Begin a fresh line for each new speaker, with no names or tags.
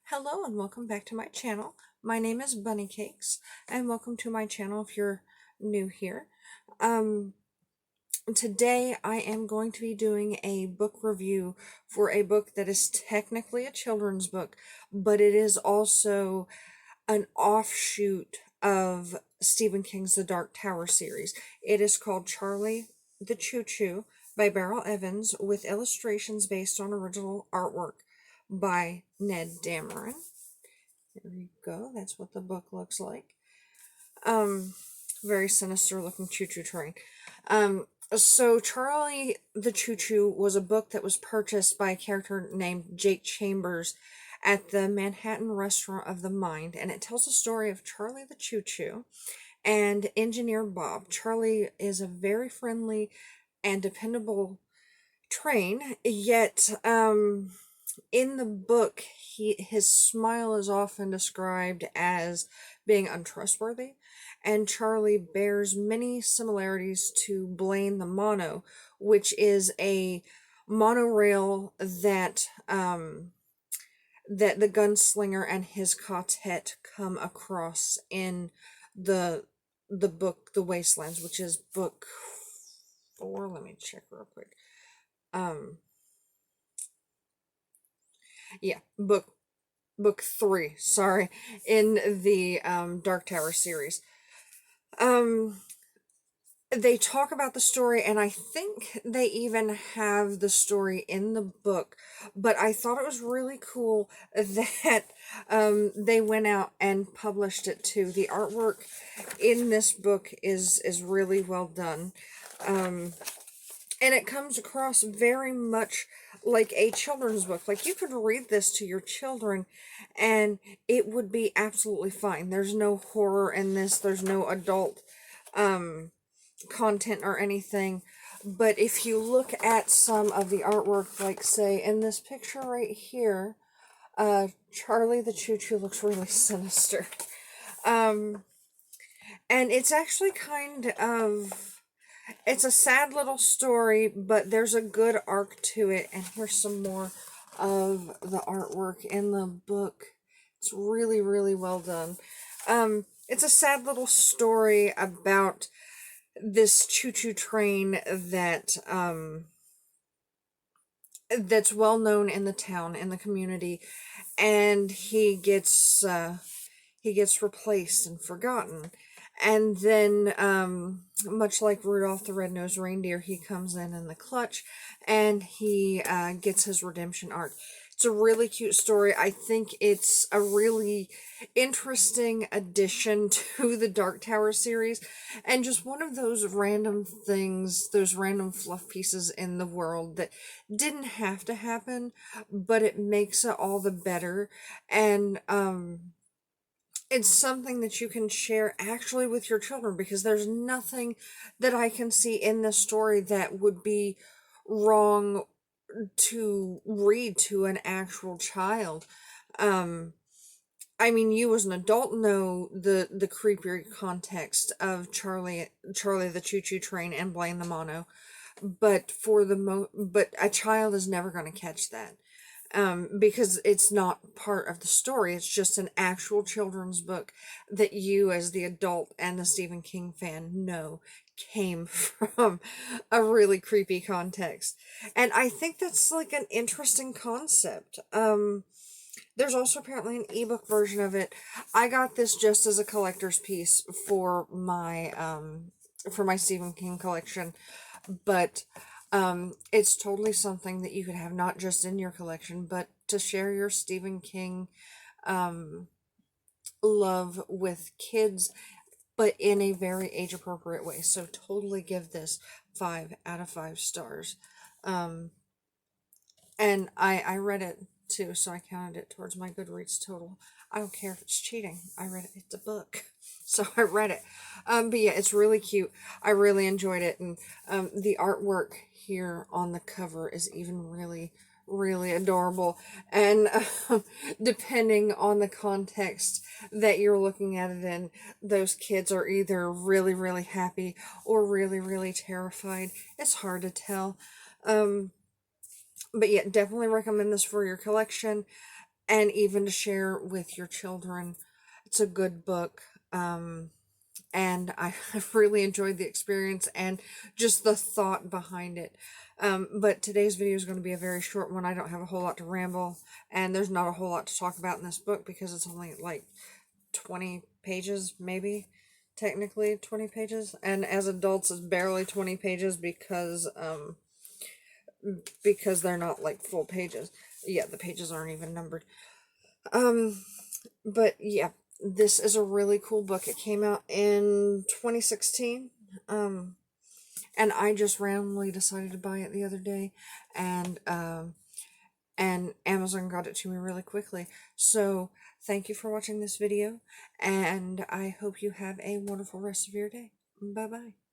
Hello and welcome back to my channel. My name is Bunny Cakes and welcome to my channel if you're new here. Um, Today I am going to be doing a book review for a book that is technically a children's book, but it is also an offshoot of Stephen King's The Dark Tower series. It is called Charlie the Choo Choo by Beryl Evans with illustrations based on original artwork by Ned Dameron. There you go. That's what the book looks like. Um, Very sinister looking choo-choo train. So Charlie the Choo Choo was a book that was purchased by a character named Jake Chambers at the Manhattan Restaurant of the Mind, and it tells the story of Charlie the Choo Choo and engineer Bob. Charlie is a very friendly and dependable train, yet in the book his smile is often described as being untrustworthy, and Charlie bears many similarities to Blaine the Mono, which is a monorail that the gunslinger and his quartet come across in the book The Wastelands, which is book 4. Let me check real quick. um yeah, book 3, sorry, in the Dark Tower series. um they talk about the story, and I think they even have the story in the book, but I thought it was really cool that they went out and published it too. The artwork in this book is really well done. And it comes across very much like a children's book. Like, you could read this to your children and it would be absolutely fine. There's no horror in this, there's no adult content or anything. But if you look at some of the artwork, like say in this picture right here, Charlie the Choo Choo looks really sinister. Um, and it's actually it's a sad little story, but there's a good arc to it. And here's some more of the artwork in the book. It's really, really well done. It's a sad little story about this choo-choo train that's well known in the town, in the community, and he gets replaced and forgotten. And then, much like Rudolph the Red-Nosed Reindeer, he comes in the clutch, and he gets his redemption arc. It's a really cute story. I think it's a really interesting addition to the Dark Tower series, and just one of those random things, those random fluff pieces in the world that didn't have to happen, but it makes it all the better. And it's something that you can share actually with your children, because there's nothing that I can see in this story that would be wrong to read to an actual child. Um, I mean, you as an adult know the creepier context of Charlie the Choo Choo Train and Blaine the Mono, but but a child is never going to catch that, because it's not part of the story. It's just an actual children's book that you, as the adult and the Stephen King fan, know came from a really creepy context. And I think that's like an interesting concept. There's also apparently an ebook version of it. I got this just as a collector's piece for my Stephen King collection, but it's totally something that you could have not just in your collection, but to share your Stephen King love with kids, but in a very age appropriate way. So totally give this 5 out of 5 stars. Um, and I read it too, so I counted it towards my Goodreads total. I don't care if it's cheating. I read it. It's a book. So I read it. But yeah, it's really cute. I really enjoyed it. And the artwork here on the cover is even really, really adorable. And depending on the context that you're looking at it in, those kids are either really, really happy or really, really terrified. It's hard to tell. But yeah, definitely recommend this for your collection. and even to share with your children. It's a good book. And I've really enjoyed the experience and just the thought behind it. But today's video is going to be a very short one. I don't have a whole lot to ramble, and there's not a whole lot to talk about in this book because it's only like 20 pages, maybe. Technically 20 pages, and as adults it's barely 20 pages because they're not like full pages. Yeah, the pages aren't even numbered. But yeah, this is a really cool book. It came out in 2016. And I just randomly decided to buy it the other day, and Amazon got it to me really quickly. So thank you for watching this video, and I hope you have a wonderful rest of your day. Bye bye.